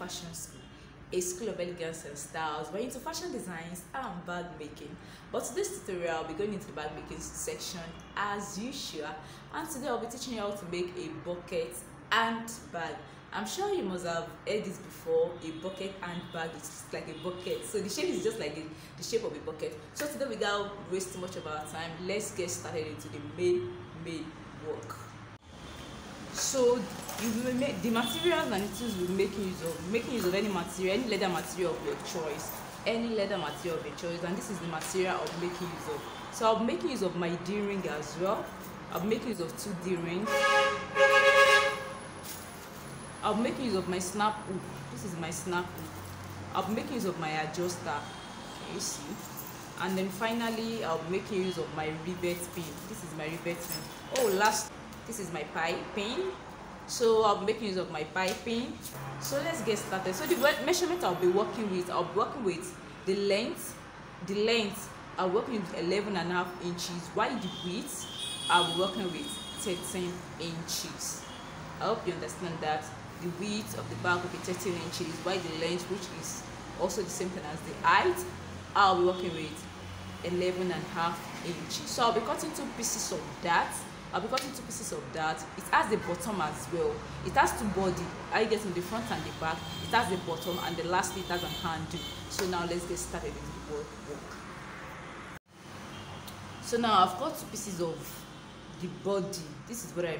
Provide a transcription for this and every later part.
Fashion School, a school of elegance and styles. We're into fashion designs and bag making. But today's tutorial, I'll be going into the bag making section as usual. And today I'll be teaching you how to make a bucket handbag. I'm sure you must have heard this before. A bucket handbag is like a bucket. So the shape is just like the shape of a bucket. So today, without wasting much of our time, let's get started into the main work. So you will make the materials and tools we'll be making use of any material, any leather material of your choice, and this is the material I'll be making use of. So I'll be making use of my D-ring as well. I'll be making use of 2 D-rings. I'll be making use of my snap hook. This is my snap hook. I'll be making use of my adjuster. Can you see? And then finally, I'll be making use of my rivet pin. This is my rivet pin. This is my piping. So I'll be making use of my piping. So let's get started. So the measurement I'll be working with the length. I'll be working with 11.5 inches. While the width, I'll be working with 13 inches. I hope you understand that the width of the bag will be 13 inches, while the length, which is also the same thing as the height, I'll be working with 11.5 inches. So I'll be cutting 2 pieces of that. It has the bottom as well. It has 2 body. I get in the front and the back. It has the bottom, and the lastly it has an handle. So now let's get started with the work. So now I've got 2 pieces of the body. This is what I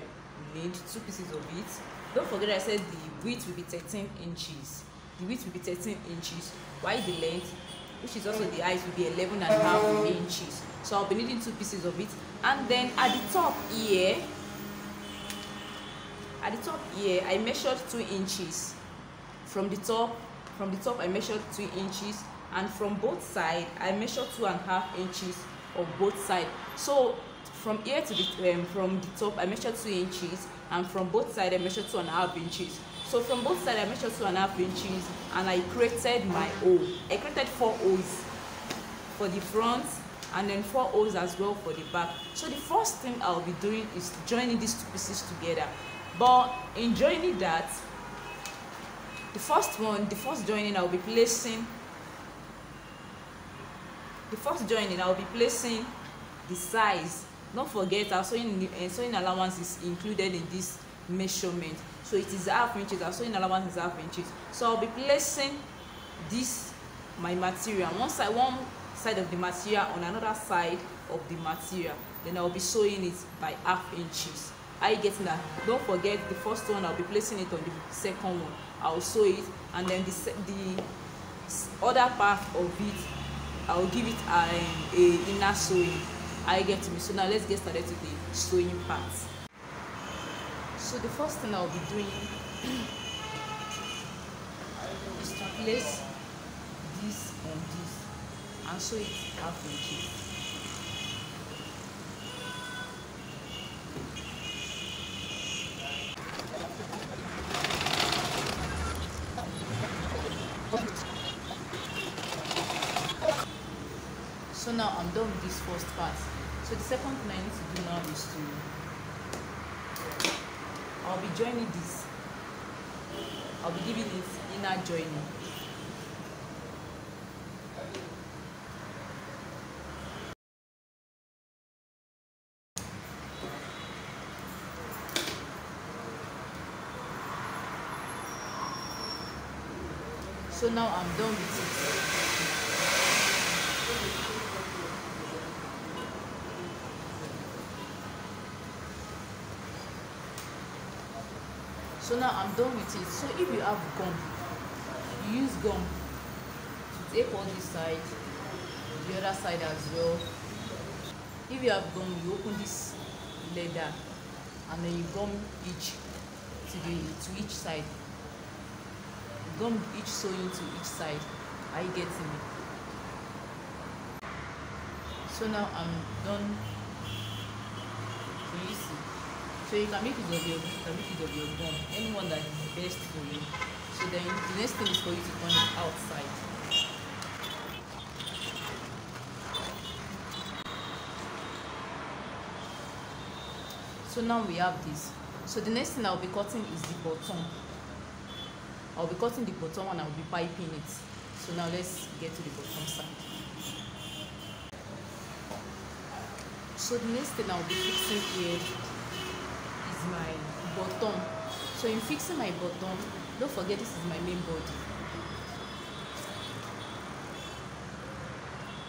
need, 2 pieces of it. Don't forget I said the width will be 13 inches. While the length, which is also the height, will be 11.5 inches. So I'll be needing 2 pieces of it. And then at the top here, I measured 2 inches. From the top I measured 2 inches, and from both sides I measured 2.5 inches of both sides. So from here to from the top I measured 2 inches, and from both sides I measured 2.5 inches. So from both sides I measured 2.5 inches, and I created my hole. I created 4 holes for the front, and then 4 holes as well for the back. So the first thing I'll be doing is joining these 2 pieces together. But in joining that, the first joining I'll be placing the size. Don't forget our sewing allowance is included in this measurement. So it is 1/2 inches. Our sewing allowance is 1/2 inches. So I'll be placing my material one side of the material on another side of the material. Then I'll be sewing it by 1/2 inches. Are you getting that? Don't forget the first one I'll be placing it on the second one. I'll sew it, and then the other part of it I'll give it a inner sewing. I get me. So now let's get started with the sewing part. So the first thing I'll be doing is to place this on this and sew it 1/2 inches. So now I'm done with this first part. So the second thing I need to do now is I'll be joining this. I'll be giving it inner joining. So now I'm done with it. So now I'm done with it. So if you have gum, you use gum to tape on this side, the other side as well. If you have gum, you open this leather and then you gum each to each side. Gum each sewing to each side. Are you getting me? So now I'm done. Can you see? So you can make use of your gum, anyone that is best for you. So then the next thing is for you to turn it outside. So now we have this. So the next thing I'll be cutting is the bottom. I'll be cutting the bottom and I'll be piping it. So now let's get to the bottom side. So the next thing I'll be fixing here is my bottom. So in fixing my bottom, don't forget this is my main body.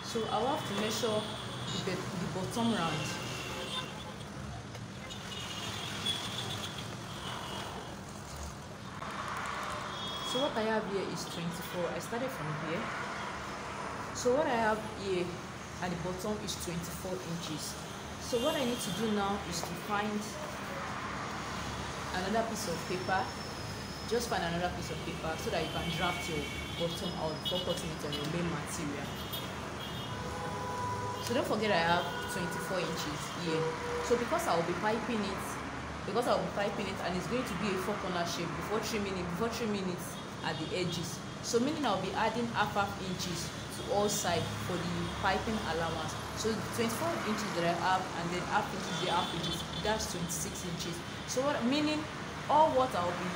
So I'll have to measure the bottom round. So what I have here is 24. I started from here. So what I have here at the bottom is 24 inches. So what I need to do now is to find another piece of paper. Just find another piece of paper so that you can draft your bottom out before cutting it on your main material. So don't forget I have 24 inches here. So because I will be piping it, and it's going to be a 4-corner shape before trimming it at the edges. So meaning I'll be adding half inches to all sides for the piping allowance. So 24 inches that I have, and then half inches, that's 26 inches. So what meaning all what I'll be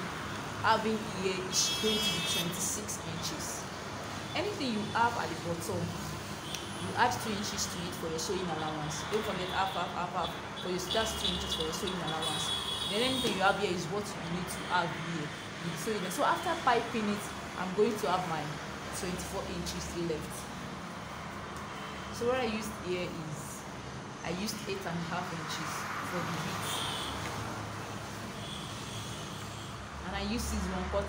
having here is going to be 26 inches. Anything you have at the bottom, you add 2 inches to it for your sewing allowance. Don't forget half for your, that's 2 inches for your sewing allowance. Then anything you have here is what you need to have here. So after piping it, I'm going to have my 24 inches left. So what I used here is I used 8.5 inches for the width, and I used 6 1/4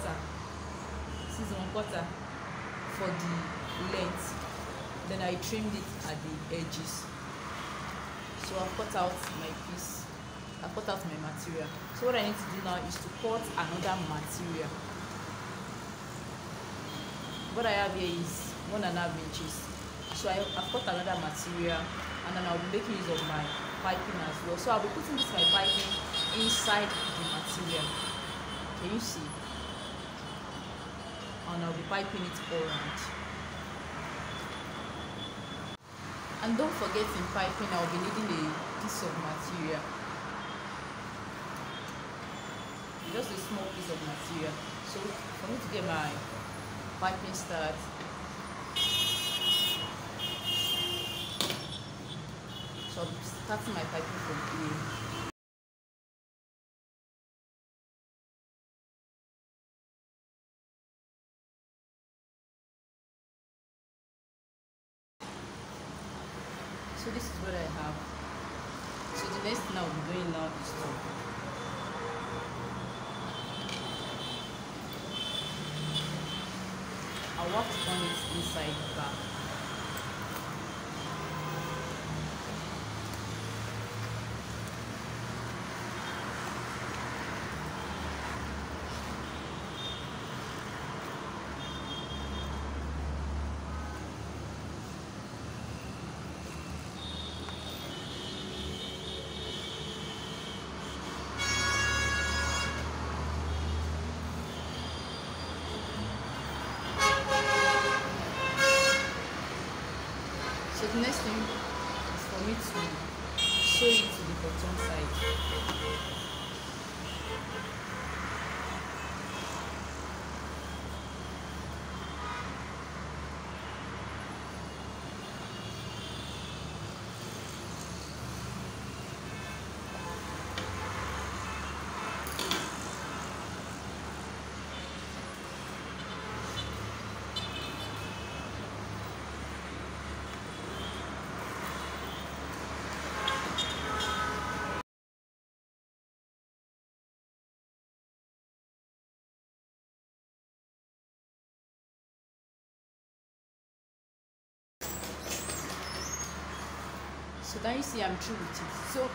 for the length. Then I trimmed it at the edges. So I've cut out my piece. I've cut out my material. So what I need to do now is to cut another material. What I have here is 1.5 inches. So I've cut another material, and then I'll be making use of my piping as well. So I'll be putting my piping inside the material. Can you see? And I'll be piping it all around. And don't forget, in piping I'll be needing a piece of material. Just a small piece of material. So for me to get my piping started, so I'll be starting my piping from here. So this is what I have. So the next thing I'll be doing now is to I'll have to turn it inside back. So the next thing is for me to sew it to the bottom side. So can you see I'm through with it? So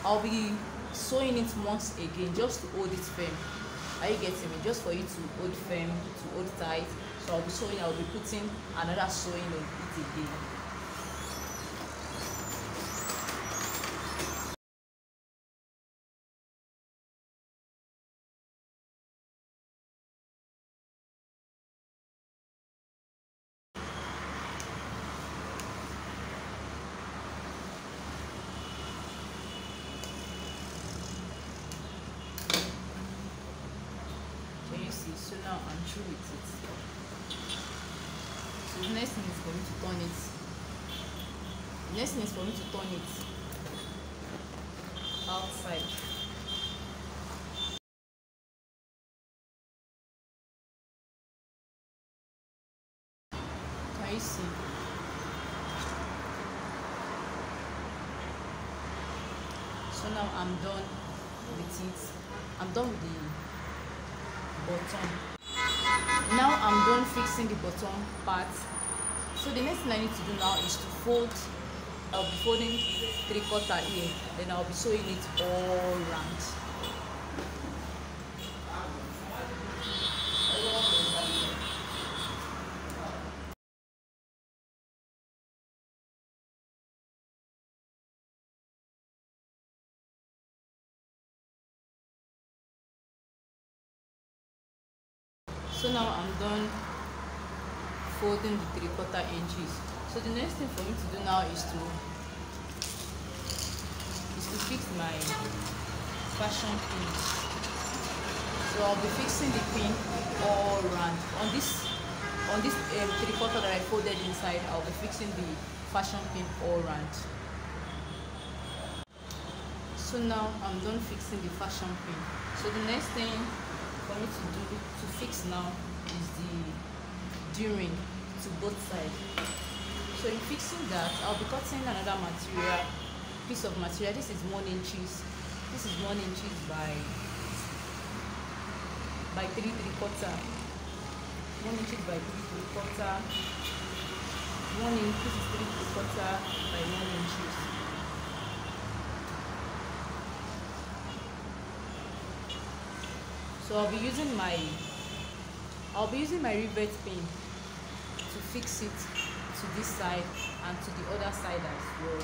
I'll be sewing it once again just to hold it firm. Are you getting me? Just for you to hold firm, to hold tight. So I'll be putting another sewing on it again. So now I'm through with it. So the next thing is for me to turn it. The next thing is for me to turn it outside. Can you see? So now I'm done with it. I'm done with the bottom. Now I'm done fixing the bottom part. So the next thing I need to do now is to fold. I'll be folding 3/4 here, then I'll be sewing it all round. So now I'm done folding the 3/4 inches. So the next thing for me to do now is to fix my fashion pin. So I'll be fixing the pin all around. On this 3/4 that I folded inside, I'll be fixing the fashion pin all around. So now I'm done fixing the fashion pin. So the next thing for me to fix now is the D-ring to both sides. So in fixing that, I'll be cutting another piece of material. This is 1 inches. This is 1 inches by 3/3/4. 1 inches by 3/3/4. 1 inch. This is 3/3/4 by 1 inches. So I'll be using my rivet pin to fix it to this side and to the other side as well.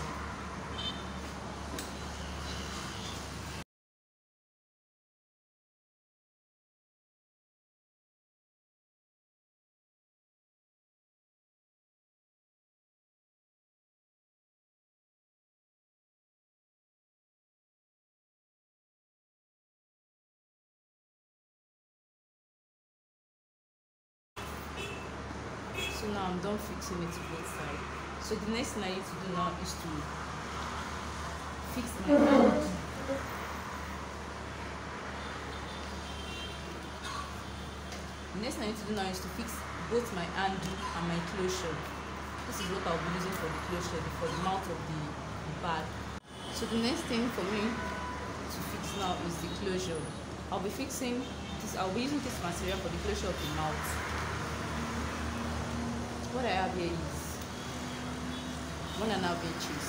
So now I'm done fixing it to both sides. So the next thing I need to do now is to fix my hand. The next thing I need to do now is to fix both my handle and my closure. This is what I'll be using for the closure, for the mouth of the bag. So the next thing for me to fix now is the closure. I'll be fixing this. I'll be using this material for the closure of the mouth. What I have here is 1.5 inches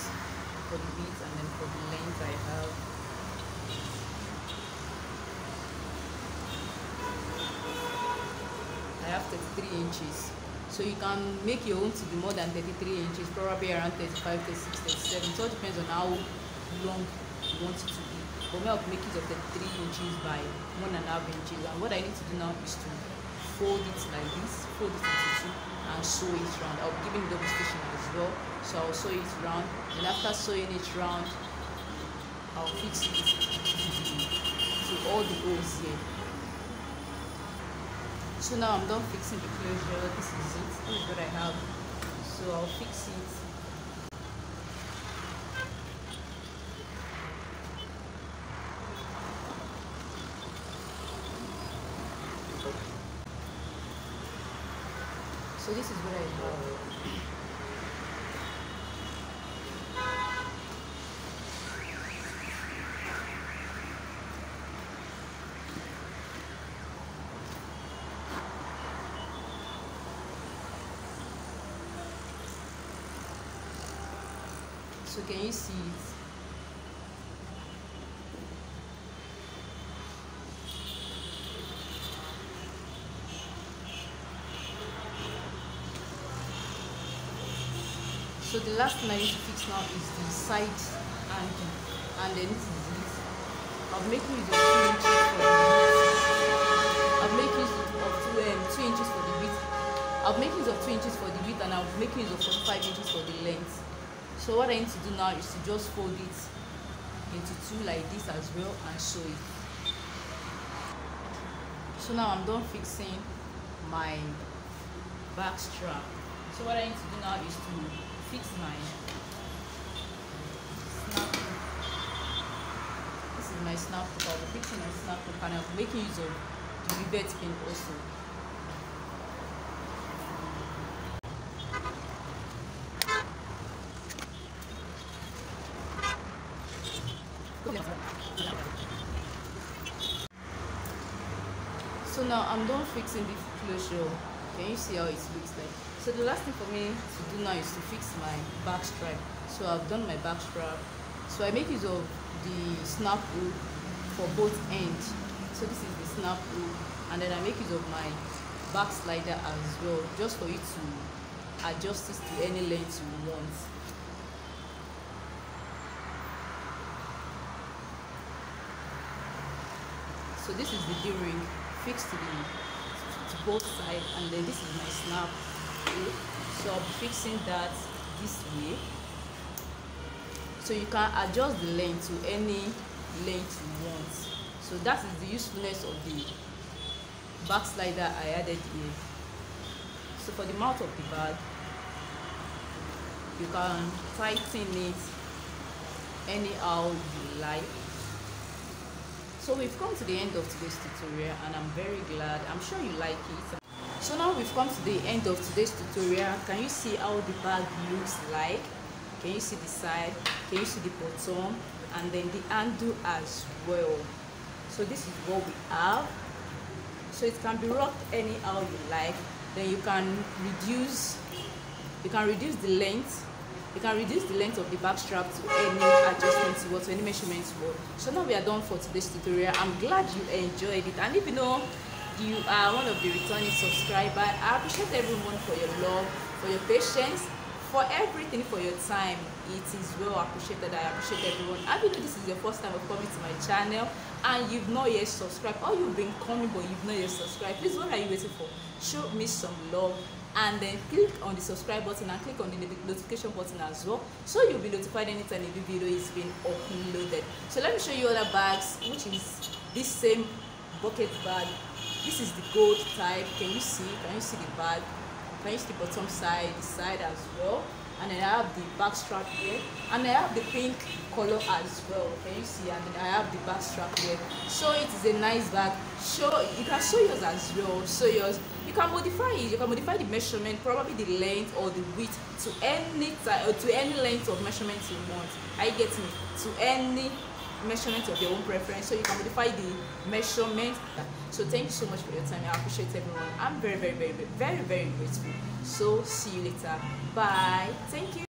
for the width, and then for the length I have 33 inches. So you can make your own to be more than 33 inches, probably around 35, 36, 37. It all depends on how long you want it to be. For me, I'll make use of 33 inches by 1.5 inches. And what I need to do now is to fold it like this, fold it into 2, and sew it round. I'll be giving double stitching as well, so I'll sew it round. And after sewing it round, I'll fix it to all the holes here. So now I'm done fixing the closure. This is it. This is what I have. So I'll fix it. So this is what I have. So can you see it? So the last thing I need to fix now is the side angle, and then this is it. I'm making use of 2 inches for the width. I'm making use of 2 inches for the width. I'll make use of 2 inches for the width, and I'll make use of 45 inches for the length. So what I need to do now is to just fold it into 2 like this as well and sew it. So now I'm done fixing my back strap. So what I need to do now is to fix my snap hook. This is my snap hook. I'll be fixing my snap hook and I'll be making use of the rivet pin also. So now I'm done fixing the closure. Can you see how it looks like? So the last thing for me to do now is to fix my back strap. So I've done my back strap. So I make use of the snap hook for both ends. So this is the snap hook, and then I make use of my back slider as well, just for you to adjust it to any length you want. So this is the D-ring fixed to both sides, and then this is my snap hook. So I'll be fixing that this way, so you can adjust the length to any length you want. So that is the usefulness of the back slider I added here. So for the mouth of the bag, you can tighten it anyhow you like. So we've come to the end of today's tutorial, and I'm very glad. I'm sure you like it. So now we've come to the end of today's tutorial. Can you see how the bag looks like? Can you see the side? Can you see the bottom? And then the handle as well. So this is what we have. So it can be rocked anyhow you like. Then you can reduce the length. You can reduce the length of the back strap to any adjustments you want, to any measurements you want. So now we are done for today's tutorial. I'm glad you enjoyed it, and if you know you are one of the returning subscribers, I appreciate everyone for your love, for your patience, for everything, for your time. It is well appreciated. I appreciate everyone. I believe this is your first time of coming to my channel and you've not yet subscribed, or you've been coming but you've not yet subscribed. Please, what are you waiting for? Show me some love, and then click on the subscribe button and click on the notification button as well, so you'll be notified anytime a new video is being uploaded. So let me show you other bags, which is this same bucket bag. This is the gold type. Can you see the bag? Can you see the bottom side, the side as well? And then I have the back strap here, and I have the pink color as well. Can you see? And then I have the back strap here. So it is a nice bag. You can sew yours as well. Sew yours. You can modify it. You can modify the measurement, probably the length or the width, to any type or to any length of measurement you want. Are you getting me? To any measurement of your own preference, so you can modify the measurement. So thank you so much for your time. I appreciate everyone. I'm very, very, very, very, very, very grateful. So see you later. Bye. Thank you.